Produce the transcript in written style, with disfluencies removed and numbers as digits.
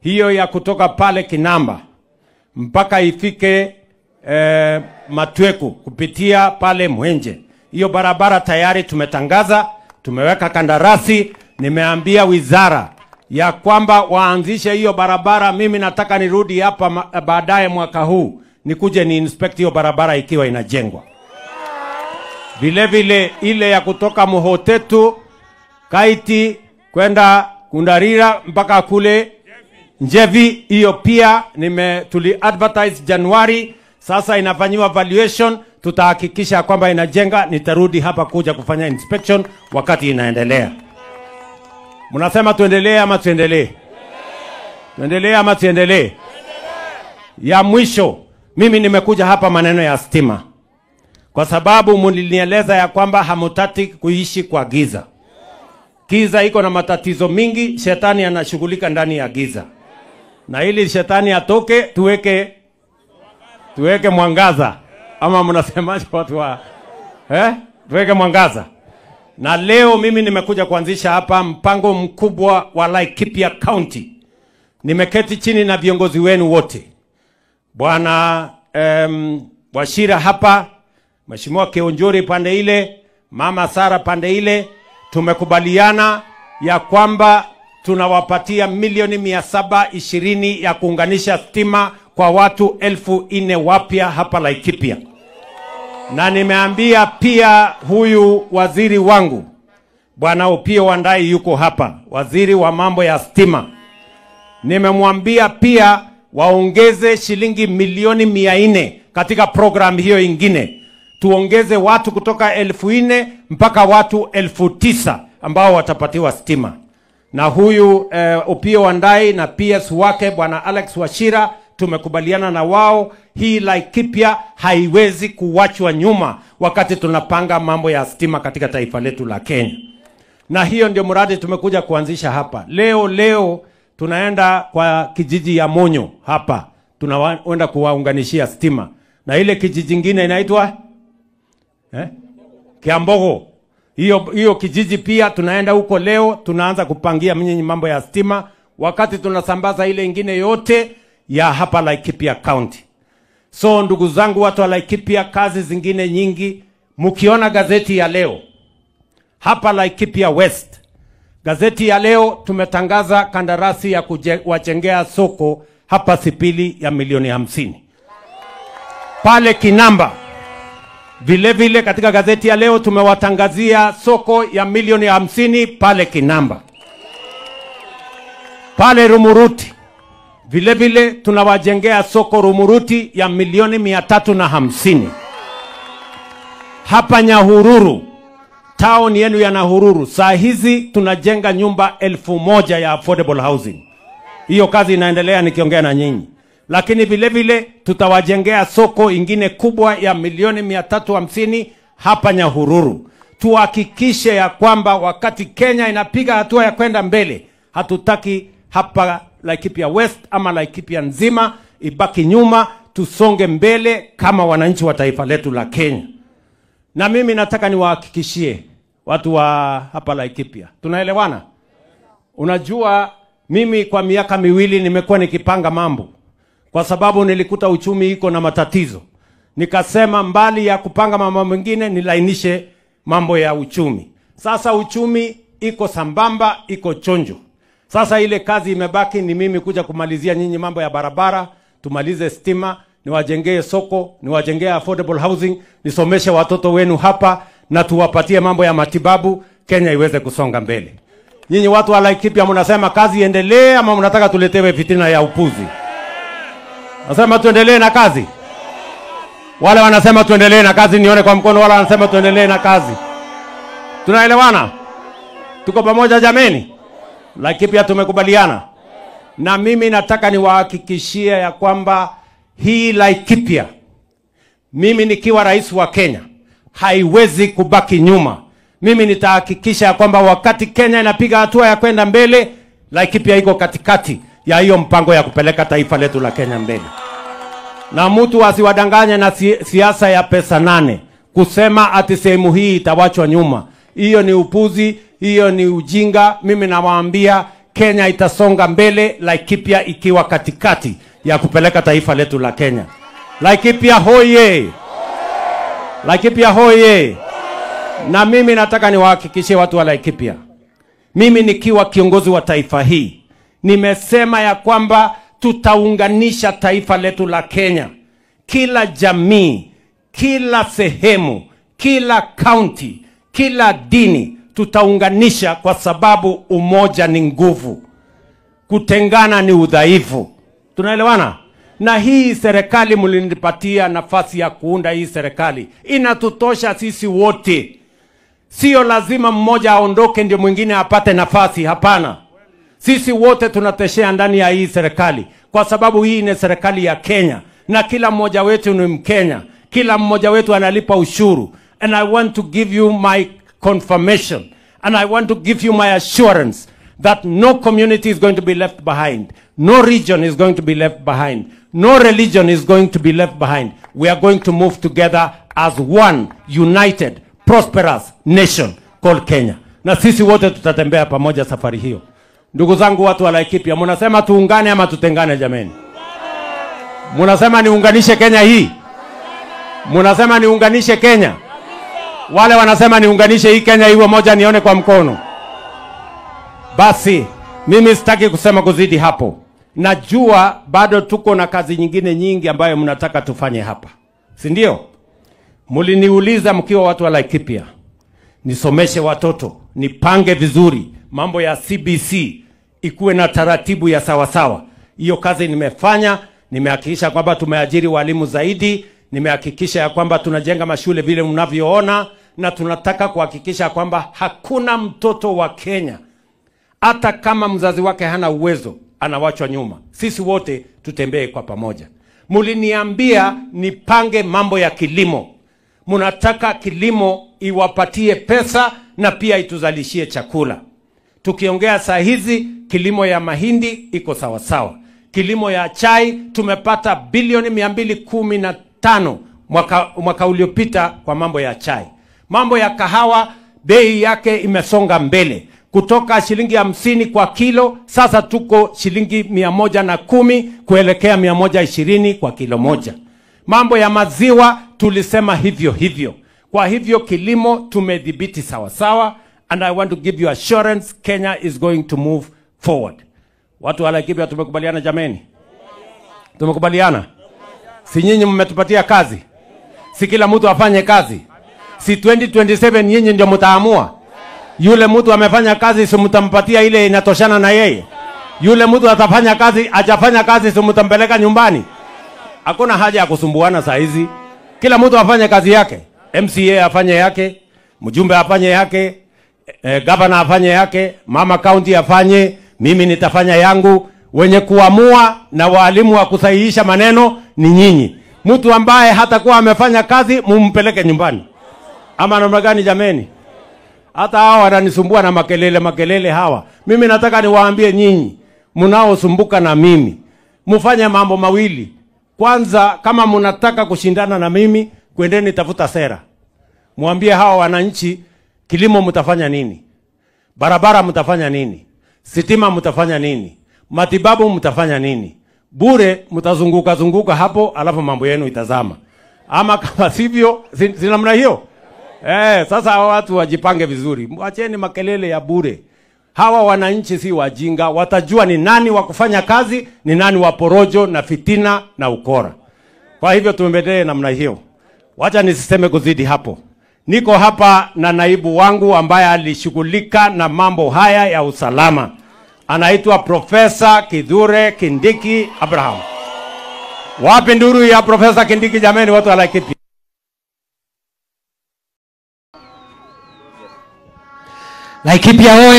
hiyo ya kutoka pale Kinamba mpaka ifike Matweku kupitia pale Mwenje. Hiyo barabara tayari tumetangaza, tumeweka kandarasi, nimeambia wizara ya kwamba waanzishe hiyo barabara. Mimi nataka nirudi hapa baadaye mwaka huu nikuje ni inspect hiyo barabara ikiwa inajengwa. Vile vile ile ya kutoka Muhotetu Kaiti kwenda Kundarira mpaka kule Njevi, hiyo pia tuli advertise Januari, sasa inafanyiwa valuation, tutahakikisha kwamba inajenga. Nitarudi hapa kuja kufanya inspection wakati inaendelea. Mnasema tuendelee ama tuendelee? Tuendelee ama tuendelee? Ya mwisho, mimi nimekuja hapa maneno ya stima, kwa sababu mlinieleza ya kwamba hamutaki kuishi kwa giza. Giza iko na matatizo mingi, shetani anashughulika ndani ya giza. Na ili shetani atoke, tuweke mwangaza. Ama mnasemaje watu wa tuweke mwangaza. Na leo mimi nimekuja kuanzisha hapa mpango mkubwa wa Laikipia County. Nimeketi chini na viongozi wenu wote. Bwana Wachira hapa, Mheshimiwa Keonjori pande ile, Mama Sara pande ile, tumekubaliana ya kwamba tunawapatia milioni 720 ya kuunganisha stima kwa watu 4,000 wapya hapa Laikipia. Na nimeambia pia huyu waziri wangu Bwana Opiyo Wandayi yuko hapa, waziri wa mambo ya stima. Nimemwambia pia waongeze shilingi milioni 400 katika program hiyo ingine. Tuongeze watu kutoka 4,000 mpaka watu 9,000 ambao watapatiwa stima. Na huyu Opiyo Wandayi na PS wake Bwana Alex Wachira tumekubaliana na wao, hii Laikipia haiwezi kuwachwa nyuma wakati tunapanga mambo ya stima katika taifa letu la Kenya. Na hiyo ndio mradi tumekuja kuanzisha hapa. Leo tunaenda kwa kijiji ya Monyo hapa. Tunaenda kuwaunganishia stima. Na ile kijiji kingine inaitwa Kiambogo. Hiyo kijiji pia tunaenda huko leo, tunaanza kupangia mambo ya stima wakati tunasambaza ile ingine yote ya hapa Laikipia County. So ndugu zangu watu wa Laikipia, kazi zingine nyingi. Mkiona gazeti ya leo hapa Laikipia West, gazeti ya leo tumetangaza kandarasi ya kuwajengea soko hapa Sipili ya milioni 50 pale Kinamba. Vile vile katika gazeti ya leo tumewatangazia soko ya milioni 50 pale Kinamba. Pale Rumuruti vile vile tunawajengea soko Rumuruti ya milioni 350. Hapa Nyahururu, town yenu ya Nyahururu, saa hizi tunajenga nyumba 1,000 ya affordable housing. Hiyo kazi inaendelea nikiongea na nyinyi. Lakini vile vile tutawajengea soko ingine kubwa ya milioni 350 hapa Nyahururu. Tuhakikishe ya kwamba wakati Kenya inapiga hatua ya kwenda mbele, hatutaki hapa Laikipia West ama Laikipia nzima ibaki nyuma, tusonge mbele kama wananchi wa taifa letu la Kenya. Na mimi nataka niwahakikishie watu wa hapa Laikipia, tunaelewana? Unajua mimi kwa miaka 2 nimekuwa nikipanga mambo, kwa sababu nilikuta uchumi iko na matatizo. Nikasema mbali ya kupanga mambo mengine nilainishe mambo ya uchumi. Sasa uchumi iko sambamba, iko chonjo. Sasa ile kazi imebaki ni mimi kuja kumalizia nyinyi mambo ya barabara, tumalize stima, niwajengee soko, niwajengee affordable housing, nisomeshe watoto wenu hapa na tuwapatie mambo ya matibabu, Kenya iweze kusonga mbele. Nyinyi watu wa Laikipia mnasema kazi iendelee ama mnataka tuletewe fitina ya upuzi? Nasema tuendelee na kazi. Wale wanasema tuendelee na kazi nione kwa mkono, wala wanasema tuendelee na kazi. Tunaelewana? Tuko pamoja jameni? Laikipia tumekubaliana. Na mimi nataka niwahakikishie ya kwamba hii Laikipia, mimi nikiwa rais wa Kenya, haiwezi kubaki nyuma. Mimi nitahakikisha ya kwamba wakati Kenya inapiga hatua ya kwenda mbele, Laikipia iko katikati ya hiyo mpango ya kupeleka taifa letu la Kenya mbele. Na mtu asiwadanganye na siasa ya pesa 8 kusema ati sehemu hii itawachwa nyuma. Hiyo ni upuzi, hiyo ni ujinga. Mimi nawaambia Kenya itasonga mbele, Laikipia ikiwa katikati ya kupeleka taifa letu la Kenya. Laikipia hoye! Laikipia hoye! Na mimi nataka niwahakikishie watu wa Laikipia, mimi nikiwa kiongozi wa taifa hii, nimesema ya kwamba tutaunganisha taifa letu la Kenya. Kila jamii, kila sehemu, kila county, kila dini tutaunganisha, kwa sababu umoja ni nguvu, kutengana ni udhaifu. Tunaelewana? Na hii serikali mlinipatia nafasi ya kuunda hii serikali, inatutosha sisi wote. Sio lazima mmoja aondoke ndio mwingine apate nafasi, hapana. Sisi wote tunateshea ndani ya hii serikali, kwa sababu hii ni serikali ya Kenya na kila mmoja wetu ni Mkenya. Kila mmoja wetu analipa ushuru. And I want to give you my confirmation, and I want to give you my assurance that no community is going to be left behind. No region is going to be left behind. No religion is going to be left behind. We are going to move together as one united, prosperous nation called Kenya. Na sisi wote tutatembea pamoja safari hiyo. Ndugu zangu watu wa Laikipia, mnasema tuungane ama tutengane jameni? Mnasema niunganishe Kenya hii? Mnasema niunganishe Kenya? Wale wanasema niunganishe hii Kenya iwe moja, nione kwa mkono. Basi mimi sitaki kusema kuzidi hapo. Najua bado tuko na kazi nyingine nyingi ambayo mnataka tufanye hapa, si ndio? Mliniuliza mkiwa watu wa Laikipia nisomeshe watoto, nipange vizuri mambo ya CBC ikuwe na taratibu ya sawasawa. Hiyo kazi nimefanya. Nimehakikisha kwamba tumeajiri walimu zaidi, nimehakikisha ya kwamba tunajenga mashule vile mnavyoona, na tunataka kuhakikisha kwamba hakuna mtoto wa Kenya, hata kama mzazi wake hana uwezo, anawachwa nyuma. Sisi wote tutembee kwa pamoja. Muliniambia nipange mambo ya kilimo. Munataka kilimo iwapatie pesa na pia ituzalishie chakula. Tukiongea saa hizi, kilimo ya mahindi iko sawa sawa. Kilimo ya chai tumepata bilioni 215 mwaka uliopita kwa mambo ya chai. Mambo ya kahawa, bei yake imesonga mbele. Kutoka shilingi 50 kwa kilo, sasa tuko shilingi 110 kuelekea 120 kwa kilo moja. Mambo ya maziwa tulisema hivyo hivyo. Kwa hivyo kilimo tumedhibiti sawa sawa, and I want to give you assurance Kenya is going to move forward. Watu wa Laikipia tumekubaliana jameni? Tumekubaliana? Si nyinyi mmetupatia kazi? Si kila mtu afanye kazi? Si 2027 nyinyi ndio mtaamua? Yule mtu amefanya kazi, si mtampatia ile inatoshana na yeye? Yule mtu atafanya kazi, hajafanya kazi, si mtampeleka nyumbani? Hakuna haja ya kusumbuana saa hizi. Kila mtu afanye kazi yake. MCA afanye yake, mjumbe afanye yake, governor afanye yake, mama county afanye, mimi nitafanya yangu. Wenye kuamua na walimu wa kusahihisha maneno ni nyinyi. Mtu ambaye hatakuwa amefanya kazi mumpeleke nyumbani. Ama namna gani jameni? Hata hawa wananisumbua na makelele hawa. Mimi nataka niwaambie nyinyi mnaosumbuka na mimi, mfanye mambo mawili. Kwanza, kama mnataka kushindana na mimi, kwendeni tafuta sera. Mwambie hawa wananchi kilimo mtafanya nini? Barabara mtafanya nini? Sitima mtafanya nini? Matibabu mtafanya nini? Bure mtazunguka hapo, alafu mambo yenu itazama. Ama kama sivyo, si namna hiyo? Sasa hawa watu wajipange vizuri. Mwacheni makelele ya bure. Hawa wananchi si wajinga, watajua ni nani wa kufanya kazi, ni nani wa porojo na fitina na ukora. Kwa hivyo tuendelee namna hiyo. Wacha nisiseme kuzidi hapo. Niko hapa na naibu wangu ambaye alishughulika na mambo haya ya usalama. Anaitwa Profesa Kithure Kindiki Abraham. Wapi nduru ya Profesa Kindiki jameni, watu wa Laikipia? Laikipia hoye!